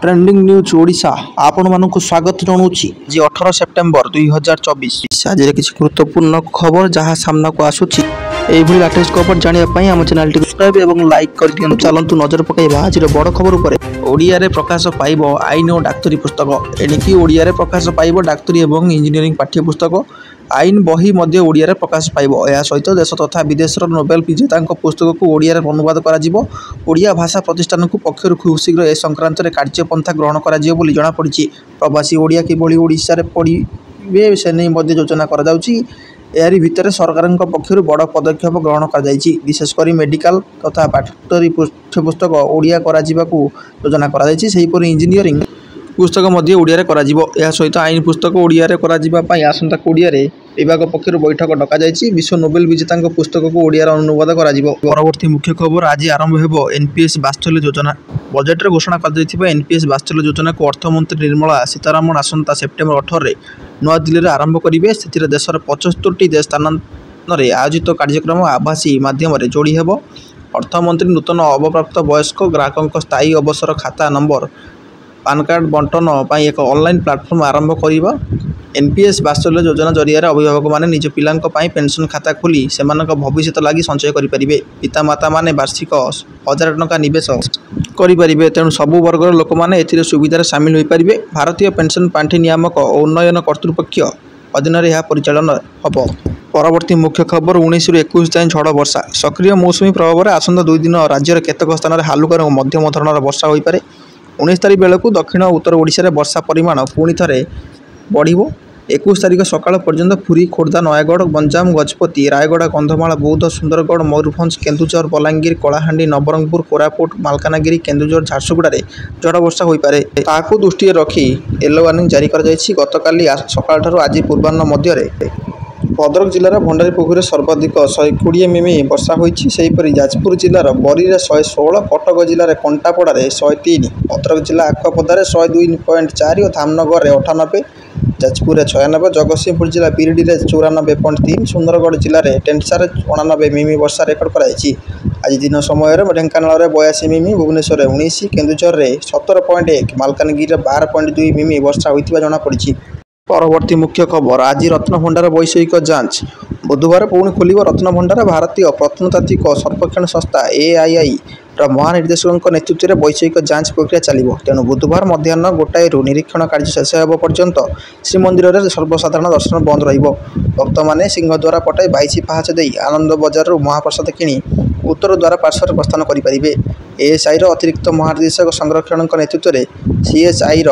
Trending news Odisha आपण मानक स्वागत जनाऊँगी जी 18 सेप्टेम्बर 2024 आज किसी गुरुत्वपूर्ण खबर जहाँ सामना को आसूची यही लेटेस्ट खबर जानापी आम चैनल टी सब्सक्राइब और लाइक कर दिखाँ। चलतु नजर पकड़ा आज बड़ खबर उपर ओडिया रे प्रकाश पाइब आईन और डाक्तरी पुस्तक एणिकी ओडिया रे प्रकाश पाइब डाक्तरी और इंजीनियरिंग पाठ्य पुस्तक आईन बही मध्य ओडिया रे प्रकाश पाइब। यह सहित देश तथा विदेश नोबेल विजेता पुस्तक को ओडिया रे अनुवाद करा ओडिया भाषा प्रतिष्ठान को पक्षर खूब शीघ्र ए संक्रांत कार्यपंथा ग्रहण करा जनापड़ी। प्रवासी ओडिया किभली ओडिशा रे पढ़े से नहीं मध्य योजना करा जाउची। एहारी भितर सरकार पक्षर बड़ पदक्षेप ग्रहण कर विशेषकर मेडिकल तथा डाक्तरी पुस्तक ओडिया करा योजना करा इंजीनियरिंग पुस्तक मध्य ओडिया रे करा यह सहित आईन पुस्तक ओडिया रे करा आसंता कोड़िया विभाग पक्षर बैठक डक विश्व नोबेल विजेता पुस्तक को ओडिया अनुवाद करा परवर्ती मुख्य खबर आज आरंभ हो एनपीएस वात्सल्य योजना। बजेट रे घोषणा कर एनपीएस वात्सल्य योजना को अर्थमंत्री निर्मला सीतारमण आसंता सेप्टेम्बर 18 नवा दिल्ली में आरंभ करेंगे। से देशर 75 स्थान आयोजित कार्यक्रम आभासी माध्यम जोड़ी हेब। अर्थमंत्री नूतन अवप्राप्त वयस्क ग्राहकों स्थायी अवसर खाता नंबर पान कार्ड बंटन एक ऑनलाइन प्लेटफॉर्म आरंभ करवा। एनपीएस वात्सल्य योजना जरिया अभिभावक माने निज पिलांक पई पेंशन खाता खोली सेमानक भविष्य लगी संचय करें। पितामाता माने वार्षिक 1000 टंका निवेश करें। तेणु सबु वर्गर लोक मैंने ए सुविधार सामिल हो पारे। भारतीय पेंशन पांठी नियामक और उन्नयन कर्तृपक्ष अधीन यह परिचालन हम। परवर्ती मुख्य खबर 19 ରୁ 21 जाए झड़ वर्षा सक्रिय मौसुमी प्रभाव में आसंता 2 दिन राज्यर केतक स्थान में हालुका और मध्यम धरणर वर्षा हो पारे। 19 तारीख बेलू दक्षिण और उत्तर ओडिशा वर्षा परिमाण पुणी थे बढ़। 21 तारीख सकाळ पर्यंत पुरी खोर्धा नयगढ़ गंजाम गजपति रायगड़ा कंधमाल बौद्ध सुंदरगढ़ मयूरभंज केन्दुझर बलांगीर कलाहांडी नवरंगपुर कोरापुट मालकानगिरी केन्दुझर झारसुगुड़े झड़ वर्षा हो पारे। ताकू दृष्टि रखी येलो वार्निंग जारी कर गतकाली सकाळ आज पूर्वाह्न मध्य भद्रक जिलार भंडारी पोखरी सर्वाधिक 120 मिमी वर्षा होती। जाजपुर जिलार बरी 116, कटक जिले में कंटापड़ा 103, भद्रक जिला आखपदार 102.4 और धामनगर 98, जाजपुर 96, जगतसिंहपुर जिला बिरडी 94.3, सुंदरगढ़ जिले में टेन्सार 89 मिमी वर्षा रेकर्ड कराई। आज दिन समय ढेंकानाल 82 मिमी, भुवनेश्वर 19, केन्दुझर 17.1, मालकानगिरी 12.2 मिमी वर्षा होता जनापड़ी। परवर्ती मुख्य खबर आज रत्नभंडार वैषयिक जांच बुधवार पुणी खोल रत्नभंडार। भारतीय प्रत्नतात्विक सर्वेक्षण संस्था एआईआई महानिर्देशकों नेतृत्व में वैषयिक जांच प्रक्रिया चलो। तेणु बुधवार मध्याह्न 1 निरीक्षण कार्य शेष होगा पर्यंत श्रीमंदिर में सर्वसाधारण दर्शन बंद रक्त मैंने सिंहद्वार पटे 22 पाहाच दे आनंद बजार महाप्रसाद किणी उत्तर द्वार पार्श्व प्रस्थान करेंगे। एएसआई अतिरिक्त महानिर्देशक संरक्षण नेतृत्व में CSI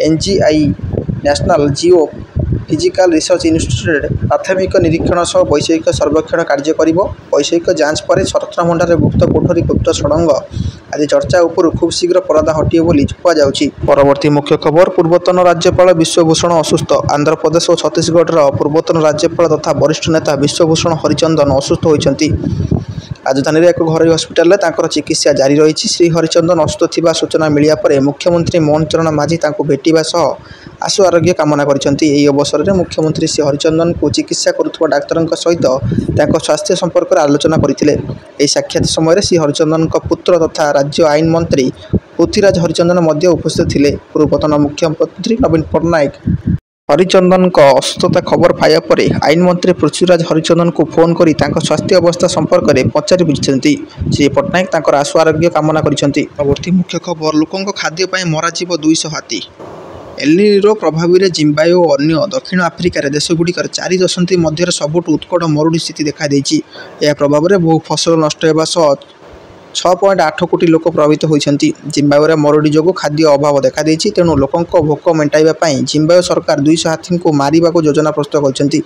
NGI national geophysical research institute प्राथमिक निरीक्षण सह वैषयिक सर्वेक्षण कार्य कर। वैषयिक जांच पर रत्नभंडार गुप्त कोठरी गुप्त सड़ंग आदि चर्चा उपर खूब शीघ्र परादा हटिए बोली कहुछि। परवर्ती मुख्य खबर पूर्वतन राज्यपाल विश्वभूषण असुस्थ। आंध्र प्रदेश और छत्तीसगढ़ पूर्वतन राज्यपाल तथा वरिष्ठ नेता विश्वभूषण हरिचंदन असुस्थ होइछन्ति। राजधानी एक घरोई हस्पिटाल में चिकित्सा जारी रही। श्री हरिचंदन असुस्थ थिबा सूचना मिलिया पर मुख्यमंत्री मोहन चरण माझी भेटिबा सह आशु आरोग्य कामना करछन्ति। एही अवसर में मुख्यमंत्री श्री हरिचंदन को चिकित्सा करुवा डाक्तर सहित स्वास्थ्य संपर्क में आलोचना करथिले। एही साक्षात समय श्री हरिचंदन पुत्र तथा राज्य आईन मंत्री पृथ्वीराज हरिचंदन मध्य उपस्थित थिले। पूर्वतन मुख्यमंत्री नवीन पट्टनायक हरिचंदन असुस्थता खबर पाया पर आईन मंत्री पृथ्वीराज हरिचंदन को फोन करी स्वास्थ्य अवस्था संपर्क में पचारि बुझिछन्ति। श्री पट्टनायक आशु आरोग्य कामना करिछन्ति। परवर्ती मुख्य खबर लोकों खाद्य मराजिब 200 हाथी। एल्निनो प्रभाव में जिम्बाब्वे और अन्य दक्षिण आफ्रिकार देशगुड़िकर 4 दशंधि मध्य सबुठ उत्कट मरुड़ी स्थिति देखा देछि। यह प्रभाव में बहु फसल नष्ट होगा सह 6.8 कोटी लोक प्रभावित होती। जिम्बाब्वे मरुड़ी जो खाद्य अभाव देखा देछि। तेणु लोकों भोक मेटाइबा जिम्बाब्वे सरकार 200 हाथी को मारिबा योजना प्रस्तुत करछन्ति।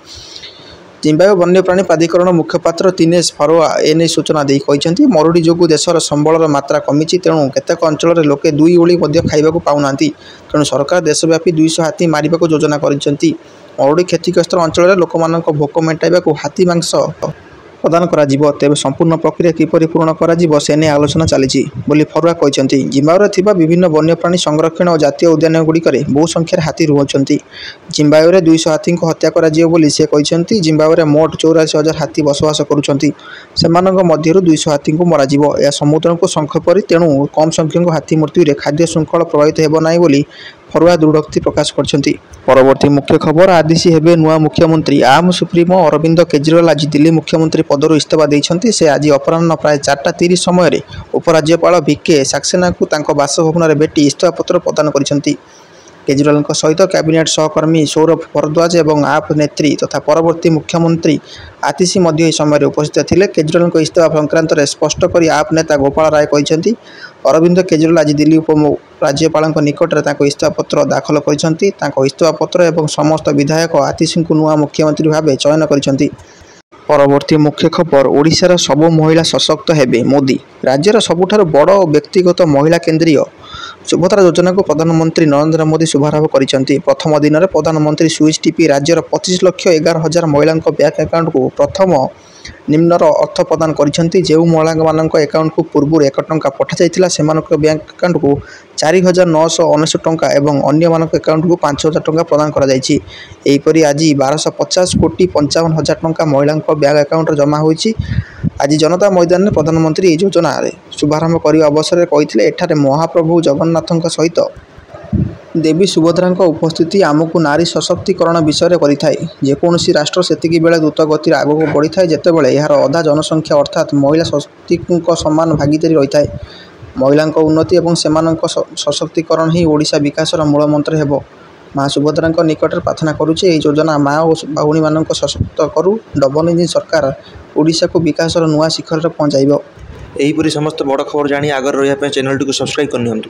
जिम्बाब्वे वन्यप्राणी प्राधिकरण मुखपात्र दिनेश फरोआ एने सूचना दे कहते मरुड़ी जो देशर संबलर मात्रा कमी। तेणु केतेक अंचल लोके 2 ओली खाइबा पाऊना। तेणु सरकार देशव्यापी 200 हाथी मारिबा योजना करछन्ति। मरुड़ी क्षतिग्रस्त अंचल लोक भोक मेटाइबा हाथी मांस ପ୍ରଦାନ କରାଯିବ। ତେବେ ସମ୍ପୂର୍ଣ୍ଣ ପ୍ରକ୍ରିୟା କିପରି ପୂରଣ କରାଯିବ ସେ ନେଇ ଆଲୋଚନା ଚାଲିଛି ବୋଲି ଫରୁଆ କହିଛନ୍ତି। ଜିମ୍ବାୱେରେ ଥିବା ବିଭିନ୍ନ ବନ୍ୟପ୍ରାଣୀ ସଂରକ୍ଷଣ ଓ ଜାତୀୟ ଉଦ୍ୟାନଗୁଡ଼ିକରେ ବହୁ ସଂଖ୍ୟାରେ ହାତୀ ରହୁଛନ୍ତି। ଜିମ୍ବାୱେରେ 200 ହାତୀଙ୍କୁ ହତ୍ୟା କରାଯିବ ବୋଲି ସେ କହିଛନ୍ତି। ଜିମ୍ବାୱେରେ ମୋଟ 84,000 ହାତୀ ବସବାସ କରୁଛନ୍ତି। ସେମାନଙ୍କ ମଧ୍ୟରୁ 200 ହାତୀଙ୍କୁ ମରାଯିବ। ଏହା ସମୁଦ୍ରକୁ ଶଙ୍ଖ ପରି, ତେଣୁ କମ୍ ସଂଖ୍ୟକ ହାତୀ ମୃତ୍ୟୁରେ ଖାଦ୍ୟ ଶୃଙ୍ଖଳ ପ୍ରଭାବିତ ହେବ ନାହିଁ ବୋଲି ଫରୁଆ ଦୃଢ଼ୋକ୍ତି ପ୍ରକାଶ କରିଛନ୍ତି। ପରବର୍ତ୍ତୀ ମୁଖ୍ୟ ଖବର, ଆଦିଶି ହେବେ ନୂଆ ମୁଖ୍ୟମନ୍ତ୍ରୀ। ଆପ୍ ସୁପ୍ରିମୋ ଅରବିନ୍ଦ କେଜରିୱାଲ ଆଜି ଦିଲ୍ଲୀ ମୁଖ୍ୟମନ୍ତ୍ରୀ ପଦରୁ ଇସ୍ତଫା ଦେଇଛନ୍ତି। ସେ ଆଜି ଅପରାହ୍ନ ପ୍ରାୟ 4:30 ସମୟରେ ଉପରାଜ୍ୟପାଳ ଭିକେ ସାକ୍ସେନାଙ୍କୁ ତାଙ୍କ ବାସଭବନରେ ଭେଟି ଇସ୍ତଫାପତ୍ର ପ୍ରଦାନ କରିଛନ୍ତି। କେଜରିୱାଲଙ୍କ ସହିତ କ୍ୟାବିନେଟ୍ ସହକର୍ମୀ ସୌରଭ ଭରଦ୍ୱାଜ ଏବଂ ଆପ୍ ନେତ୍ରୀ ତଥା ପରବର୍ତ୍ତୀ ମୁଖ୍ୟମନ୍ତ୍ରୀ ଆତିଶି ମଧ୍ୟ ଏହି ସମୟରେ ଉପସ୍ଥିତ ଥିଲେ। କେଜରିୱାଲଙ୍କ ଇସ୍ତଫା ସଂକ୍ରାନ୍ତରେ ସ୍ପଷ୍ଟ କରି ଆପ୍ ନେତା ଗୋପାଳ ରାୟ କହିଛନ୍ତି, ଅରବିନ୍ଦ କେଜରିୱାଲ ଆଜି ଦିଲ୍ଲୀ ଉପରାଜ୍ୟପାଳଙ୍କ ନିକଟରେ ତାଙ୍କ ଇସ୍ତଫାପତ୍ର ଦାଖଲ କରିଛନ୍ତି। ତାଙ୍କ ଇସ୍ତଫାପତ୍ର ଏବଂ ସମସ୍ତ ବିଧାୟକ ଆତିଶିଙ୍କୁ ନୂଆ ମୁଖ୍ୟମନ୍ତ୍ରୀ ଭାବେ ଚୟନ କରିଛନ୍ତି। ପରବର୍ତ୍ତୀ ମୁଖ୍ୟ ଖବର, ଓଡ଼ିଶାର ସବୁ ମହିଳା ସଶକ୍ତ ହେବେ ମୋଦି। ରାଜ୍ୟର ସବୁଠାରୁ ବଡ଼ ବ୍ୟକ୍ତିଗତ ମହିଳା କେନ୍ଦ୍ରୀୟ ସୁଭଦ୍ରା ଯୋଜନାକୁ ପ୍ରଧାନମନ୍ତ୍ରୀ ନରେନ୍ଦ୍ର ମୋଦି ଶୁଭାରମ୍ଭ କରିଛନ୍ତି। ପ୍ରଥମ ଦିନରେ ପ୍ରଧାନମନ୍ତ୍ରୀ ସୁଇଚ୍ ଟିପି ରାଜ୍ୟର 25,11,000 ମହିଳାଙ୍କ ବ୍ୟାଙ୍କ ଆକାଉଣ୍ଟକୁ ପ୍ରଥମ ନିମ୍ନର ଅର୍ଥ ପ୍ରଦାନ କରିଛନ୍ତି। ଯେଉଁ ମହିଳାମାନଙ୍କ ଆକାଉଣ୍ଟକୁ ପୂର୍ବରୁ 1 ଟଙ୍କା ପଠାଯାଇଥିଲା ସେମାନଙ୍କ ବ୍ୟାଙ୍କ ଆକାଉଣ୍ଟକୁ 4,999 ଟଙ୍କା ଏବଂ ଅନ୍ୟମାନଙ୍କ ଆକାଉଣ୍ଟକୁ 5,000 ଟଙ୍କା ପ୍ରଦାନ କରାଯାଇଛି। ଏହିପରି ଆଜି 12,50,55,000 ଟଙ୍କା ମହିଳାଙ୍କ ବ୍ୟାଙ୍କ ଆକାଉଣ୍ଟରେ ଜମା ହୋଇଛି। ଆଜି ଜନତା ମଇଦାନରେ ପ୍ରଧାନମନ୍ତ୍ରୀ ଏହି ଯୋଜନାରେ ଶୁଭାରମ୍ଭ କରିବା ଅବସରରେ କହିଥିଲେ, ଏଠାରେ ମହାପ୍ରଭୁ ଜଗନ୍ନାଥଙ୍କ ସହିତ ଦେବୀ ସୁଭଦ୍ରାଙ୍କ ଉପସ୍ଥିତି ଆମକୁ ନାରୀ ସଶକ୍ତିକରଣ ବିଷୟରେ କରିଥାଏ। ଯେକୌଣସି ରାଷ୍ଟ୍ର ସେତିକି ବେଳେ ଦ୍ରୁତ ଗତିରେ ଆଗକୁ ବଢ଼ିଥାଏ ଯେତେବେଳେ ଏହାର ଅଧା ଜନସଂଖ୍ୟା ଅର୍ଥାତ୍ ମହିଳା ଶକ୍ତିଙ୍କ ସମାନ ଭାଗିଦାରୀ ରହିଥାଏ। ମହିଳାଙ୍କ ଉନ୍ନତି ଏବଂ ସେମାନଙ୍କ ସଶକ୍ତିକରଣ ହିଁ ଓଡ଼ିଶା ବିକାଶର ମୂଳ ମନ୍ତ୍ର ହେବ। ମା ସୁଭଦ୍ରାଙ୍କ ନିକଟରେ ପ୍ରାର୍ଥନା କରୁଛି, ଏହି ଯୋଜନା ମା ଓ ଭଉଣୀମାନଙ୍କୁ ସଶକ୍ତ କରୁ। ଡବଲ ଇଞ୍ଜିନ୍ ସରକାର ଓଡ଼ିଶାକୁ ବିକାଶର ନୂଆ ଶିଖରରେ ପହଞ୍ଚାଇବ। ଏହିପରି ସମସ୍ତ ବଡ଼ ଖବର ଜାଣି ଆଗରେ ରହିବା ପାଇଁ ଚ୍ୟାନେଲଟିକୁ ସବସ୍କ୍ରାଇବ୍ କରିନିଅନ୍ତୁ।